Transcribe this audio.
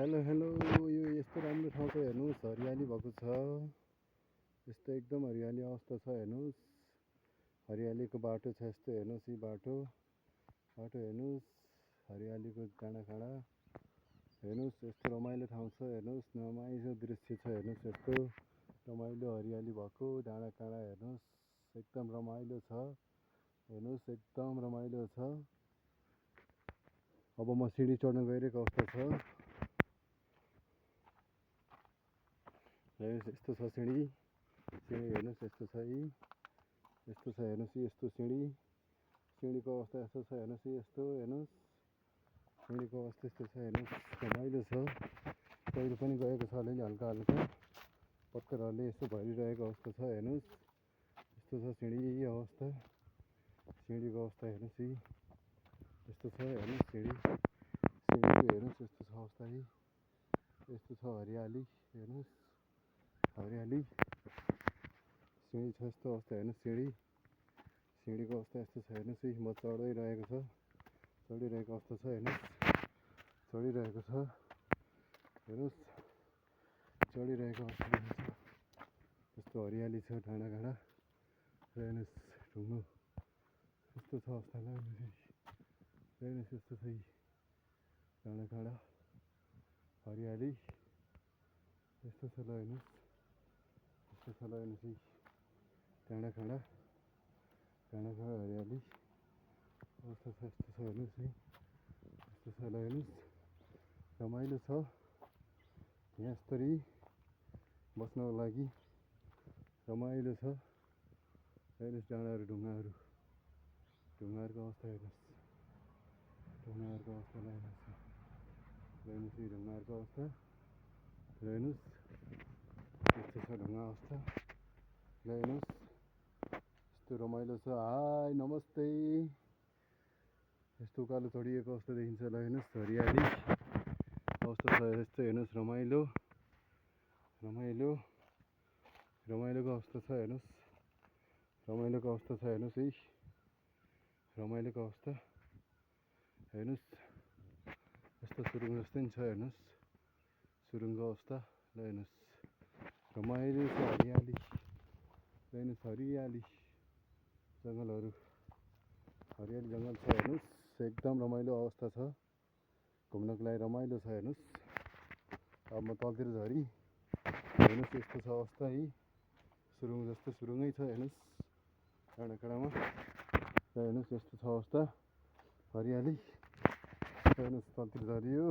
Hello hello, यो यस्तो राम्रो ठाउँ छ हेर्नुहोस्, हरियाली भएको छ। यस्तो एकदम हरियाली अवस्था छ हेर्नुहोस्। हरियालीको बाटो छ यस्तो हेर्नुहोस्, यी बाटो हेर्नुहोस्, हरियालीको डाँडाकाँडा हेर्नुहोस्। यस्तो रमाइलो ठाउँ छ हेर्नुहोस्, रमाइलो दृश्य छ हेर्नुहोस्। यस्तो रमाइलो हरियाली भएको डाँडाकाँडा हेर्नुहोस्, एकदम रमाइलो छ हेर्नुहोस्, एकदम रमाइलो छ। अब म सिँढी चढ्न गइरहेको अवस्था छ। हेर्नुहोस् यस्तो छ सिँढी हेर्नुहोस्, यस्तो छ यी, यस्तो छ हेर्नुहोस्, यस्तो सिँढीको अवस्था यस्तो छ हेर्नुहोस्, यस्तो हेर्नुहोस्, सिँढीको अवस्था यस्तो छ हेर्नुहोस्, रमाइलो छ। पहिरो पनि गएको छ अलिअलि हल्का हल्का, पत्करहरूले यस्तो भरिरहेको अवस्था छ हेर्नुहोस्। यस्तो छ सिँढी अवस्था, सिँढीको अवस्था हेर्नुहोस्, यी यस्तो छ हेर्नुहोस्, सिँढीको हेर्नुहोस्, यस्तो छ अवस्था यी, यस्तो छ हरियाली हेर्नुहोस्, हरियाली सिँढी छ यस्तो अवस्था हेर्नुहोस्। सिँढीको अवस्था यस्तो छ हेर्नुहोस्, यी म चढिरहेको अवस्था छ हेर्नुहोस्, चढिरहेको छ हेर्नुहोस्, चढिरहेको अवस्था देखिन्छ। यस्तो हरियाली छ डाँडाकाँडा हेर्नुहोस्, ढुङ्गो यस्तो छ अवस्था हेर्नुहोस्, यस्तो छ यी डाँडाकाँडा हरियाली यस्तो छ ल हेर्नुहोस्, यस्तो छ ल हेर्नुहोस्, यी डाँडाकाँडा हरियाली अवस्था छ यस्तो छ हेर्नुहोस्, है यस्तो छ ल हेर्नुहोस्, रमाइलो छ यहाँ यस्तरी बस्नको लागि रमाइलो छ हेर्नुहोस्। डाँडाहरू ढुङ्गाहरूको अवस्था हेर्नुहोस्, ढुङ्गाहरूको अवस्था हेर्नुहोस्, यी ढुङ्गाहरूको अवस्था हेर्नुहोस्, यस्तो छ ढुङ्गा अवस्था हेर्नुहोस्, यस्तो रमाइलो छ। हाई नमस्ते, यस्तो उकालो चढिएको अवस्था देखिन्छ ल हेर्नुहोस्, हरियाली अवस्था छ यस्तो हेर्नुहोस्, रमाइलोको अवस्था छ हेर्नुहोस्, रमाइलोको अवस्था छ हेर्नुहोस्, है रमाइलोको अवस्था हेर्नुहोस्। यस्तो सुरुङ जस्तै नि छ हेर्नुहोस्, सुरुङको अवस्था ल हेर्नुहोस्, रमाइलो छ हरियाली हेर्नुहोस्, हरियाली जङ्गलहरू हरियाली जङ्गल छ हेर्नुहोस्, एकदम रमाइलो अवस्था छ, घुम्नको लागि रमाइलो छ हेर्नुहोस्। अब म तलतिर झरी हेर्नुहोस्, यस्तो छ अवस्था यी सुरुङ जस्तो सुरुङै छ हेर्नुहोस् डाँडाकाँडामा हेर्नुहोस्, यस्तो छ अवस्था हरियाली हेर्नुहोस्, तलतिर झरियो।